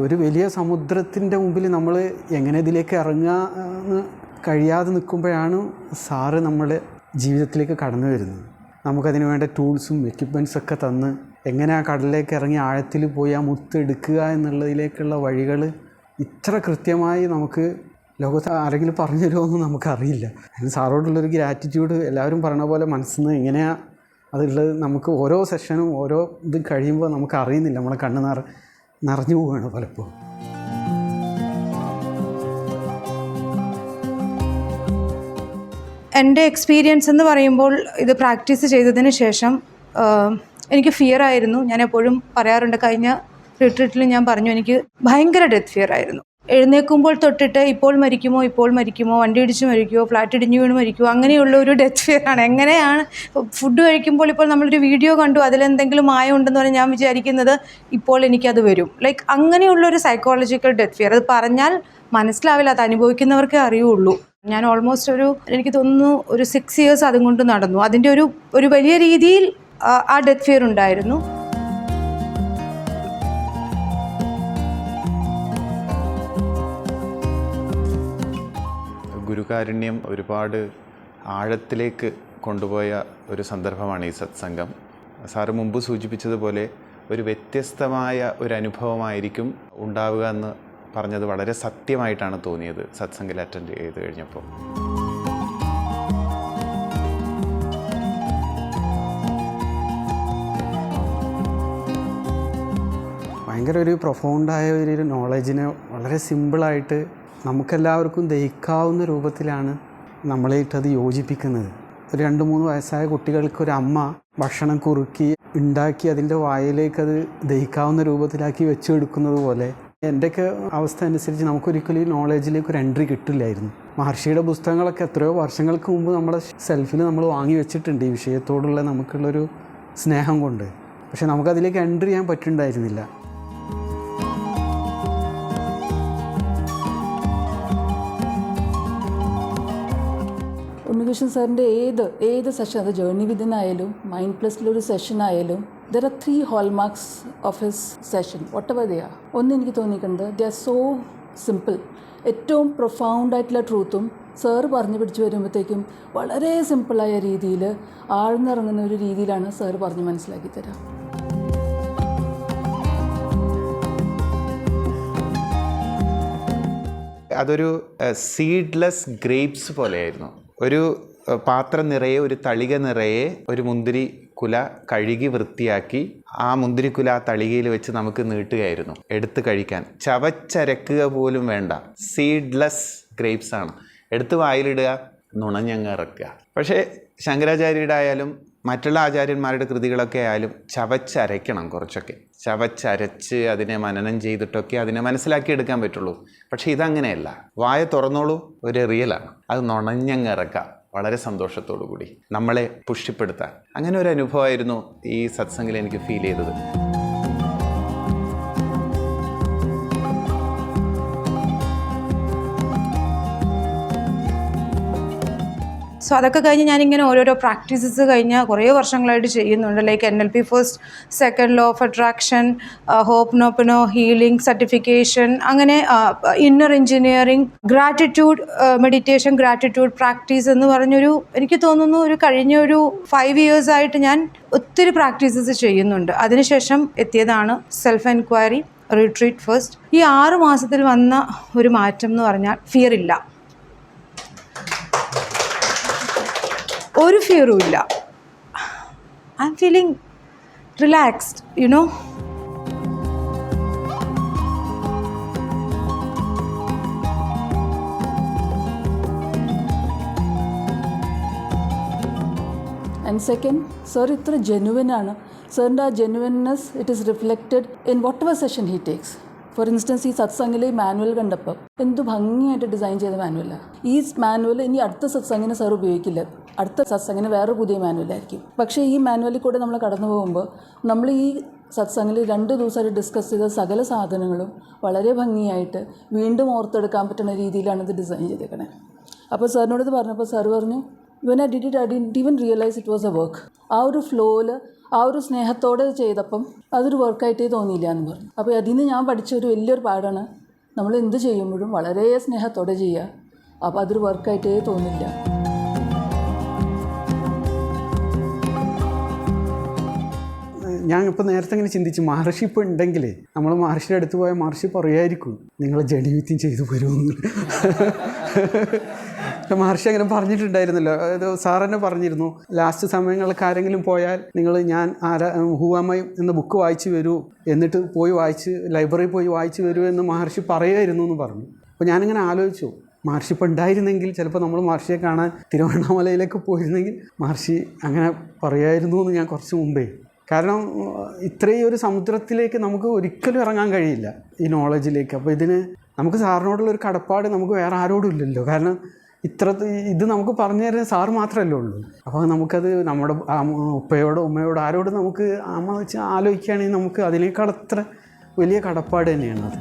ഒരു വലിയ സമുദ്രത്തിൻ്റെ മുമ്പിൽ നമ്മൾ എങ്ങനെ ഇതിലേക്ക് ഇറങ്ങുക കഴിയാതെ നിൽക്കുമ്പോഴാണ് സാറ് നമ്മുടെ ജീവിതത്തിലേക്ക് കടന്നു വരുന്നത്. നമുക്കതിന് വേണ്ട ടൂൾസും എക്യുപ്മെൻറ്റ്സൊക്കെ തന്ന് എങ്ങനെ ആ കടലിലേക്ക് ഇറങ്ങി ആഴത്തിൽ പോയി ആ മുത്ത് എടുക്കുക എന്നുള്ളതിലേക്കുള്ള വഴികൾ ഇത്ര കൃത്യമായി നമുക്ക് ലോകത്ത് ആരെങ്കിലും പറഞ്ഞു തരുമോയെന്ന് നമുക്കറിയില്ല. അതിന് സാറോടുള്ളൊരു ഗ്രാറ്റിറ്റ്യൂഡ് എല്ലാവരും പറഞ്ഞ പോലെ മനസ്സിൽ നിന്ന് എങ്ങനെയാണ് അതുള്ളത് നമുക്ക് ഓരോ സെഷനും ഓരോ ഇത് കഴിയുമ്പോൾ നമുക്ക് അറിയുന്നില്ല, നമ്മളെ കണ്ണ് നിറഞ്ഞു പോവുകയാണ് പലപ്പോഴും. എൻ്റെ എക്സ്പീരിയൻസ് എന്ന് പറയുമ്പോൾ ഇത് പ്രാക്ടീസ് ചെയ്തതിന് ശേഷം എനിക്ക് ഫിയർ ആയിരുന്നു. ഞാൻ എപ്പോഴും പറയാറുണ്ട്, കഴിഞ്ഞ റിട്രീറ്റിൽ ഞാൻ പറഞ്ഞു എനിക്ക് ഭയങ്കര ഡെത്ത് ഫിയർ ആയിരുന്നു. എഴുന്നേൽക്കുമ്പോൾ തൊട്ടിട്ട് ഇപ്പോൾ മരിക്കുമോ, വണ്ടി ഇടിച്ച് മരിക്കുമോ, ഫ്ലാറ്റ് ഇടിഞ്ഞു വീണ് മരിക്കുമോ, അങ്ങനെയുള്ള ഒരു ഡെത്ത് ഫിയറാണ്. എങ്ങനെയാണ് ഫുഡ് കഴിക്കുമ്പോൾ ഇപ്പോൾ നമ്മളൊരു വീഡിയോ കണ്ടു അതിലെന്തെങ്കിലും മായം ഉണ്ടെന്ന് പറഞ്ഞാൽ ഞാൻ വിചാരിക്കുന്നത് ഇപ്പോൾ എനിക്കത് വരും. ലൈക്ക് അങ്ങനെയുള്ളൊരു സൈക്കോളജിക്കൽ ഡെത്ത് ഫിയർ. അത് പറഞ്ഞാൽ മനസ്സിലാവില്ല, അത് അനുഭവിക്കുന്നവർക്കേ അറിയുള്ളൂ. ഞാൻ ഓൾമോസ്റ്റ് എനിക്ക് തോന്നുന്നു ഒരു 6 years അതും കൊണ്ട് നടന്നു. അതിൻ്റെ ഒരു വലിയ രീതിയിൽ ആ ഡെത്ത് ഫിയർ ഉണ്ടായിരുന്നു. ഗുരുകാരുണ്യം ഒരുപാട് ആഴത്തിലേക്ക് കൊണ്ടുപോയ ഒരു സന്ദർഭമാണ് ഈ സത്സംഗം. സാറ് മുമ്പ് സൂചിപ്പിച്ചതുപോലെ ഒരു വ്യത്യസ്തമായ ഒരു അനുഭവമായിരിക്കും ഉണ്ടാവുക എന്ന് പറഞ്ഞത് വളരെ സത്യമായിട്ടാണ് തോന്നിയത് സത്സംഗിൽ അറ്റൻഡ് ചെയ്ത് കഴിഞ്ഞപ്പോൾ. ഭയങ്കര ഒരു പ്രൊഫൗണ്ടായ ഒരു നോളജിനെ വളരെ സിമ്പിളായിട്ട് നമുക്കെല്ലാവർക്കും ദഹിക്കാവുന്ന രൂപത്തിലാണ് നമ്മളായിട്ടത് യോജിപ്പിക്കുന്നത്. ഒരു 2-3 വയസ്സായ കുട്ടികൾക്ക് ഒരു അമ്മ ഭക്ഷണം കുറുക്കി ഉണ്ടാക്കി അതിൻ്റെ വായിലേക്കത് ദഹിക്കാവുന്ന രൂപത്തിലാക്കി വെച്ചെടുക്കുന്നത് പോലെ എൻ്റെയൊക്കെ അവസ്ഥ അനുസരിച്ച് നമുക്കൊരിക്കലും ഈ നോളജിലേക്ക് ഒരു എൻട്രി കിട്ടില്ലായിരുന്നു. മഹർഷിയുടെ പുസ്തകങ്ങളൊക്കെ എത്രയോ വർഷങ്ങൾക്ക് മുമ്പ് നമ്മുടെ സെൽഫിൽ നമ്മൾ വാങ്ങി വെച്ചിട്ടുണ്ട് ഈ വിഷയത്തോടുള്ള നമുക്കുള്ളൊരു സ്നേഹം കൊണ്ട്. പക്ഷെ നമുക്കതിലേക്ക് എൻട്രി ചെയ്യാൻ പറ്റുന്നുണ്ടായിരുന്നില്ല. ഉണ്ണികൃഷ്ണൻ സാറിൻ്റെ ഏത് സെഷൻ, അത് ജേർണി വിതിൻ ആയാലും മൈൻഡ് പ്ലസിലൊരു സെഷൻ ആയാലും, there are 3 hallmarks of his session what ever they are. ഒന്ന് എനിക്ക് തോന്നിയിട്ടുണ്ട്, ദേ ആർ സോ സിമ്പിൾ. ഏറ്റവും പ്രൊഫൗണ്ടായിട്ടുള്ള ട്രൂത്തും സാറ് പറഞ്ഞു പിടിച്ച് വരുമ്പോഴത്തേക്കും വളരെ സിമ്പിളായ രീതിയിൽ ആഴ്ന്നിറങ്ങുന്ന ഒരു രീതിയിലാണ് സാറ് പറഞ്ഞ് മനസ്സിലാക്കി തരാം. അതൊരു സീഡ്ലെസ് ഗ്രേപ്സ് പോലെയായിരുന്നു. ഒരു പാത്രം നിറയെ, ഒരു തളിക നിറയെ ഒരു മുന്തിരി കുല കഴുകി വൃത്തിയാക്കി ആ മുന്തിരിക്കുല ആ തളികയിൽ വെച്ച് നമുക്ക് നീട്ടുകയായിരുന്നു എടുത്ത് കഴിക്കാൻ. ചവച്ചരക്കുക പോലും വേണ്ട, സീഡ്ലെസ് ഗ്രേപ്സ് ആണ്. എടുത്ത് വായിലിടുക, നുണഞ്ഞങ്ങ് ഇറക്കുക. പക്ഷേ ശങ്കരാചാര്യരുടെ ആയാലും മറ്റുള്ള ആചാര്യന്മാരുടെ കൃതികളൊക്കെ ആയാലും ചവച്ചരയ്ക്കണം. കുറച്ചൊക്കെ ചവച്ചരച്ച് അതിനെ മനനം ചെയ്തിട്ടൊക്കെ അതിനെ മനസ്സിലാക്കിയെടുക്കാൻ പറ്റുള്ളൂ. പക്ഷേ ഇതങ്ങനെയല്ല. വായ തുറന്നോളൂ, ഒരു റിയലാണ്. അത് നുണഞ്ഞങ്ങ് ഇറക്കാം വളരെ സന്തോഷത്തോടു കൂടി, നമ്മളെ പുഷ്ടിപ്പെടുത്താൻ. അങ്ങനെ ഒരു അനുഭവമായിരുന്നു ഈ സത്സംഗിൽ എനിക്ക് ഫീൽ ചെയ്തത്. സോ അതൊക്കെ കഴിഞ്ഞ് ഞാനിങ്ങനെ ഓരോരോ പ്രാക്ടീസസ് കഴിഞ്ഞ് കുറേ വർഷങ്ങളായിട്ട് ചെയ്യുന്നുണ്ട്. Like NLP first, second law of attraction, ho'oponopono, healing, certification, അങ്ങനെ inner engineering, gratitude meditation, gratitude practice എന്ന് പറഞ്ഞൊരു, എനിക്ക് തോന്നുന്നു ഒരു കഴിഞ്ഞ ഒരു 5 years ആയിട്ട് ഞാൻ ഒത്തിരി പ്രാക്ടീസസ് ചെയ്യുന്നുണ്ട്. അതിനുശേഷം എത്തിയതാണ് സെൽഫ് എൻക്വയറി, റിട്രീറ്റ് ഫസ്റ്റ്. ഈ 6 മാസത്തിൽ വന്ന ഒരു മാറ്റം എന്ന് പറഞ്ഞാൽ ഫിയർ ഇല്ല, ഒരു ഫിയറും ഇല്ല. I M feeling relaxed, you know. And second, sir ഇത്ര ജെനുവിനാണ്. സാറിൻ്റെ ആ genuineness it is reflected in what ever session he takes. For instance, ഈ സത്സംഗിൽ ഈ മാനുവൽ കണ്ടപ്പോൾ എന്തു ഭംഗിയായിട്ട് ഡിസൈൻ ചെയ്ത മാനുവലാണ്. ഈ മാനുവൽ ഇനി അടുത്ത സത്സംഗിന് സാർ ഉപയോഗിക്കില്ല. അടുത്ത സത്സംഗിന് വേറെ പുതിയ മാനുവലായിരിക്കും. പക്ഷേ ഈ മാനുവലിൽ കൂടെ നമ്മൾ കടന്നു പോകുമ്പോൾ നമ്മൾ ഈ സത്സംഗിൽ 2 ദിവസമായിട്ട് ഡിസ്കസ് ചെയ്ത സകല സാധനങ്ങളും വളരെ ഭംഗിയായിട്ട് വീണ്ടും ഓർത്തെടുക്കാൻ പറ്റുന്ന രീതിയിലാണ് ഇത് ഡിസൈൻ ചെയ്തേക്കണേ. അപ്പോൾ സാറിനോട് ഇത് പറഞ്ഞപ്പോൾ സാർ പറഞ്ഞു, when I did it I didn't even realise it was A work. ആ ഒരു ഫ്ലോയിൽ ആ ഒരു സ്നേഹത്തോടെ ചെയ്തപ്പം അതൊരു വർക്കായിട്ടേ തോന്നിയില്ല എന്ന് പറഞ്ഞു. അപ്പോൾ അതിൽ നിന്ന് ഞാൻ പഠിച്ച ഒരു വലിയൊരു പാഠമാണ്, നമ്മൾ എന്ത് ചെയ്യുമ്പോഴും വളരെ സ്നേഹത്തോടെ ചെയ്യുക. അപ്പോൾ അതൊരു വർക്കായിട്ടേ തോന്നില്ല. ഞാൻ ഇപ്പോൾ നേരത്തെ ഇങ്ങനെ ചിന്തിച്ചു, മഹർഷി ഇപ്പോൾ ഉണ്ടെങ്കിൽ നമ്മൾ മഹർഷിയുടെ അടുത്ത് പോയാൽ മഹർഷി പറയായിരിക്കും നിങ്ങൾ ജഡിവിത്യം ചെയ്തു വരുമെന്ന്. മഹർഷി അങ്ങനെ പറഞ്ഞിട്ടുണ്ടായിരുന്നല്ലോ. അത് സാർ തന്നെ പറഞ്ഞിരുന്നു, ലാസ്റ്റ് സമയങ്ങൾക്ക് ആരെങ്കിലും പോയാൽ നിങ്ങൾ ഞാൻ ഹൂവാമൈ എന്ന ബുക്ക് വായിച്ച് വരൂ, എന്നിട്ട് പോയി വായിച്ച് ലൈബ്രറിയിൽ പോയി വായിച്ച് വരൂ എന്ന് മഹർഷി പറയുമായിരുന്നു എന്ന് പറഞ്ഞു. അപ്പോൾ ഞാനിങ്ങനെ ആലോചിച്ചു, മഹർഷി ഇപ്പോൾ ഉണ്ടായിരുന്നെങ്കിൽ ചിലപ്പോൾ നമ്മൾ മഹർഷിയെ കാണാൻ തിരുവണ്ണാമലയിലേക്ക് പോയിരുന്നെങ്കിൽ മഹർഷി അങ്ങനെ പറയുമായിരുന്നു എന്ന് ഞാൻ കുറച്ച് മുമ്പേ. കാരണം ഇത്രയും ഒരു സമുദ്രത്തിലേക്ക് നമുക്ക് ഒരിക്കലും ഇറങ്ങാൻ കഴിയില്ല, ഈ നോളജിലേക്ക്. അപ്പോൾ ഇതിന് നമുക്ക് സാറിനോടുള്ളൊരു കടപ്പാട് നമുക്ക് വേറെ ആരോടും ഇല്ലല്ലോ. കാരണം ഇത് നമുക്ക് പറഞ്ഞു തരുന്ന സാറ് മാത്രമല്ലേ ഉള്ളൂ. അപ്പോൾ നമുക്കത് നമ്മുടെ ഉപ്പയോടോ ഉമ്മയോടോ ആരോടും നമുക്ക് അമ്മ വെച്ച് ആലോചിക്കുകയാണെങ്കിൽ നമുക്ക് അതിനേക്കാൾ അത്ര വലിയ കടപ്പാട് തന്നെയാണ് അത്.